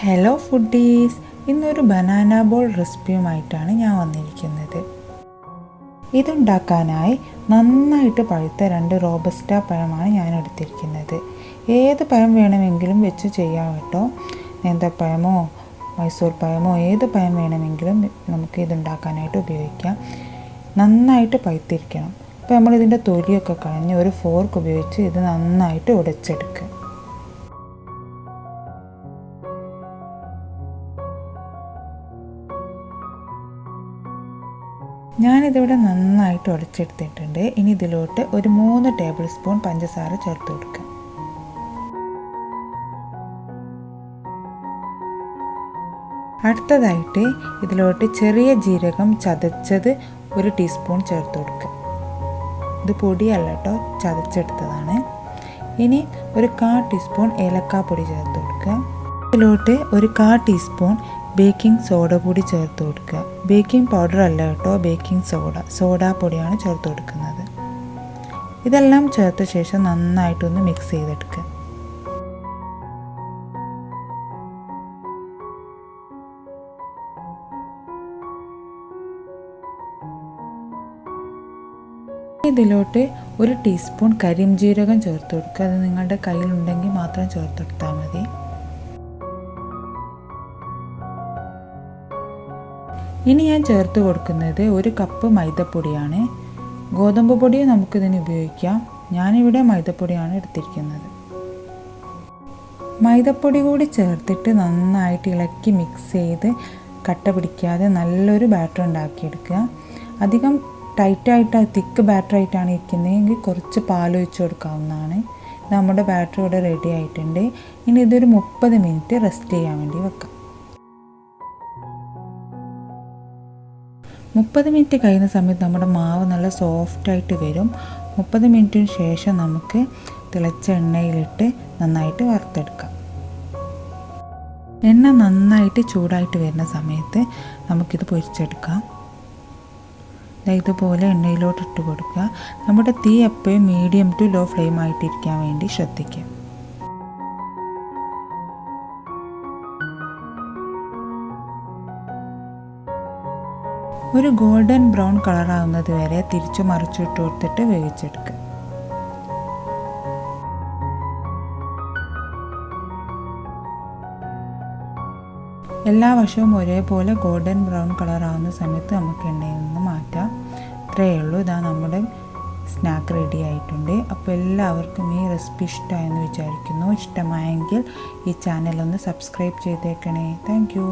Hello foodies, ഇന്നൊരു banana ball റെസിപ്പിയുമായിട്ടാണ് ഞാൻ വന്നിരിക്കുന്നത്. ഇതുണ്ടാക്കാനായി നന്നായിട്ട് പഴുത്ത 2 റോബസ്റ്റ പഴമാണ് ഞാൻ എടുത്തിരിക്കുന്നത്. ഏത് പഴം വേണമെങ്കിലും വെച്ച് ചെയ്യാം കേട്ടോ. നേന്ത്രപ്പഴമോ മൈസൂർ പഴമോ ഏത് പഴം വേണമെങ്കിലും നമുക്ക് ഇതുണ്ടാക്കാനായിട്ട് ഉപയോഗിക്കാം. നന്നായിട്ട് പഴുത്തിരിക്കണം. അപ്പോൾ നമ്മളിതിൻ്റെ തൊലിയൊക്കെ കളഞ്ഞ് ഒരു ഫോർക്ക് ഉപയോഗിച്ച് ഇത് നന്നായിട്ട് ഉടച്ചെടുക്കുക. ഞാനിതിവിടെ നന്നായിട്ട് ഉടച്ചെടുത്തിട്ടുണ്ട്. ഇനി ഇതിലോട്ട് ഒരു 3 ടേബിൾ സ്പൂൺ പഞ്ചസാര ചേർത്ത് കൊടുക്കാം. അടുത്തതായിട്ട് ഇതിലോട്ട് ചെറിയ ജീരകം ചതച്ചത് 1 ടീസ്പൂൺ ചേർത്ത് കൊടുക്കുക. ഇത് പൊടിയല്ല കേട്ടോ, ചതച്ചെടുത്തതാണ്. ഇനി ഒരു 1/4 ടീസ്പൂൺ ഏലക്കാപ്പൊടി ചേർത്ത് കൊടുക്കുക. ഇതിലോട്ട് ഒരു 1/4 ടീസ്പൂൺ ബേക്കിംഗ് സോഡ കൂടി ചേർത്ത് കൊടുക്കുക. ബേക്കിംഗ് പൗഡർ അല്ല കേട്ടോ, ബേക്കിംഗ് സോഡാ പൊടിയാണ് ചേർത്ത് കൊടുക്കുന്നത്. ഇതെല്ലാം ചേർത്ത ശേഷം നന്നായിട്ടൊന്ന് മിക്സ് ചെയ്തെടുക്കുക. ഇതിലോട്ട് 1 ടീസ്പൂൺ കരിഞ്ജീരകം ചേർത്ത് കൊടുക്കുക. അത് നിങ്ങളുടെ കയ്യിലുണ്ടെങ്കിൽ മാത്രം ചേർത്തെടുത്താൽ മതി. ഇനി ഞാൻ ചേർത്ത് കൊടുക്കുന്നത് 1 കപ്പ് മൈദപ്പൊടിയാണ്. ഗോതമ്പ് പൊടിയും നമുക്കിതിന് ഉപയോഗിക്കാം. ഞാനിവിടെ മൈദപ്പൊടിയാണ് എടുത്തിരിക്കുന്നത്. മൈദപ്പൊടി കൂടി ചേർത്തിട്ട് നന്നായിട്ട് ഇളക്കി മിക്സ് ചെയ്ത് കട്ട പിടിക്കാതെ നല്ലൊരു ബാറ്റർ ഉണ്ടാക്കിയെടുക്കുക. അധികം ടൈറ്റായിട്ട് തിക്ക് ബാറ്ററായിട്ടാണ് ഇരിക്കുന്നതെങ്കിൽ കുറച്ച് പാലൊഴിച്ച് കൊടുക്കാവുന്നതാണ്. നമ്മുടെ ബാറ്റർ ഇവിടെ റെഡി ആയിട്ടുണ്ട്. ഇനി ഇതൊരു 30 മിനിറ്റ് റെസ്റ്റ് ചെയ്യാൻ വേണ്ടി വെക്കാം. 30 മിനിറ്റ് കഴിയുന്ന സമയത്ത് നമ്മുടെ മാവ് നല്ല സോഫ്റ്റായിട്ട് വരും. 30 മിനിറ്റിന് ശേഷം നമുക്ക് തിളച്ച എണ്ണയിലിട്ട് നന്നായിട്ട് വറുത്തെടുക്കാം. എണ്ണ നന്നായിട്ട് ചൂടായിട്ട് വരുന്ന സമയത്ത് നമുക്കിത് പൊരിച്ചെടുക്കാം. ഇതുപോലെ എണ്ണയിലോട്ട് ഇട്ട് കൊടുക്കുക. നമ്മുടെ തീ എപ്പോഴും മീഡിയം ടു ലോ ഫ്ലെയിം ആയിട്ടിരിക്കാൻ വേണ്ടി ശ്രദ്ധിക്കുക. ഒരു ഗോൾഡൻ ബ്രൗൺ കളറാവുന്നത് വരെ തിരിച്ചു മറിച്ചിട്ട് കൊടുത്തിട്ട് വേവിച്ചെടുക്കുക. എല്ലാ വശവും ഒരേപോലെ ഗോൾഡൻ ബ്രൗൺ കളറാവുന്ന സമയത്ത് നമുക്ക് എണ്ണയിൽ നിന്ന് മാറ്റാം. ഇത്രയേ ഉള്ളൂ. ഇതാ നമ്മുടെ സ്നാക്ക് റെഡി ആയിട്ടുണ്ട്. അപ്പോൾ എല്ലാവർക്കും ഈ റെസിപ്പി ഇഷ്ടമായെന്ന് വിചാരിക്കുന്നു. ഇഷ്ടമായെങ്കിൽ ഈ ചാനൽ ഒന്ന് സബ്സ്ക്രൈബ് ചെയ്തേക്കണേ. Thank you.